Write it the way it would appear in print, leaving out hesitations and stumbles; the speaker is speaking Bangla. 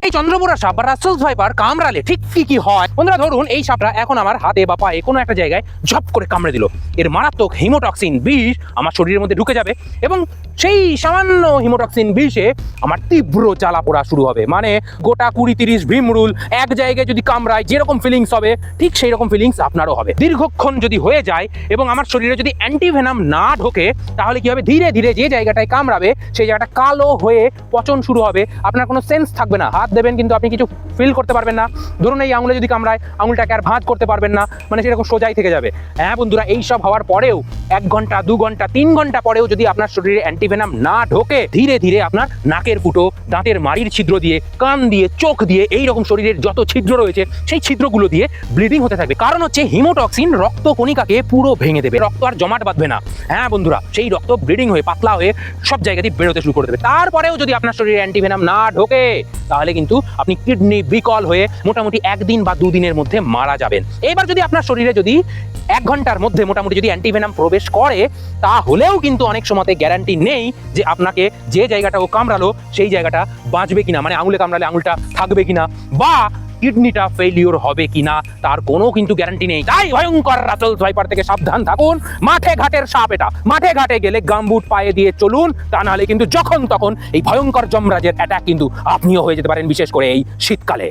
এই চন্দ্রবোরা সাপ বা রাসেলস ভাইপার কামড়ালে ঠিক কি হয় বন্ধুরা, ধরুন এই সাপটা এখন আমার হাতে বা পায়ে কোনো একটা জায়গায় ঝপ করে কামড়ে দিল। এর মারাত্মক হিমোটক্সিন বিষ আমার শরীরের মধ্যে ঢুকে যাবে এবং সেই সামান্য হিমোটক্সিন বিষে আমার তীব্র জ্বালা পোড়া শুরু হবে। মানে গোটা 20-30 ভীমরুল এক জায়গায় যদি কামড়ায় যেরকম ফিলিংস হবে ঠিক সেই রকম ফিলিংস আপনারও হবে। দীর্ঘক্ষণ যদি হয়ে যায় এবং আমার শরীরে যদি অ্যান্টিভেনাম না ঢোকে তাহলে কি হবে, ধীরে ধীরে যে জায়গাটায় কামড়াবে সেই জায়গাটা কালো হয়ে পচন শুরু হবে। আপনার কোনো সেন্স থাকবে না, হাত দেবেন কিন্তু আপনি কিছু ফিল করতে পারবেন না। ধরুন এই আঙুলে যদি কামড়ায় আঙুলটাকে আর ভাঁজ করতে পারবেন না, মানে সেরকম সোজাই থেকে যাবে। হ্যাঁ বন্ধুরা, এই সব হওয়ার পরেও 1 ঘন্টা 2 ঘন্টা 3 ঘন্টা পরেও যদি আপনার শরীরে অ্যান্টিভেনাম না ঢোকে, ধীরে ধীরে আপনার নাকের ফুটো, দাঁতের মাড়ির ছিদ্র দিয়ে, কান দিয়ে, চোখ দিয়ে, এই রকম শরীরের যত ছিদ্র রয়েছে সেই ছিদ্রগুলো দিয়ে ব্লিডিং হতে থাকবে। কারণ হচ্ছে হিমোটক্সিন রক্ত কণিকাকে পুরো ভেঙে দেবে, রক্ত আর জমাট বাঁধবে না। হ্যাঁ বন্ধুরা, সেই রক্ত ব্লিডিং হয়ে পাতলা হয়ে সব জায়গা দিয়ে বেরোতে শুরু করে দেবে। তারপরেও যদি আপনার শরীরে অ্যান্টিভেনাম না ঢোকে তাহলে কিন্তু আপনি কিডনি বিকল হয়ে মোটামুটি 1 দিন বা 2 দিনের মধ্যে মারা যাবেন। এবার যদি আপনার শরীরে যদি 1 ঘন্টার মধ্যে মোটামুটি যদি অ্যান্টিভেনাম প্রবেশ করে তাহলেও কিন্তু অনেক সময়তে গ্যারান্টি নেই যে আপনাকে যে জায়গাটা ও কামড়ালো সেই জায়গাটা বাঁচবে কিনা, মানে আঙুলে কামড়ালে আঙুলটা থাকবে কিনা বা কিডনিটা ফেলিওর হবে কিনা তার কোনো কিন্তু গ্যারান্টি নেই। তাই ভয়ঙ্কর রাসেলস ভাইপার থেকে সাবধান থাকুন। মাঠে ঘাটের সাপ এটা, মাঠে ঘাটে গেলে গামবুট পায়ে দিয়ে চলুন, তা নাহলে কিন্তু যখন তখন এই ভয়ঙ্কর যমরাজের অ্যাটাক কিন্তু আপনিও হয়ে যেতে পারেন, বিশেষ করে এই শীতকালে।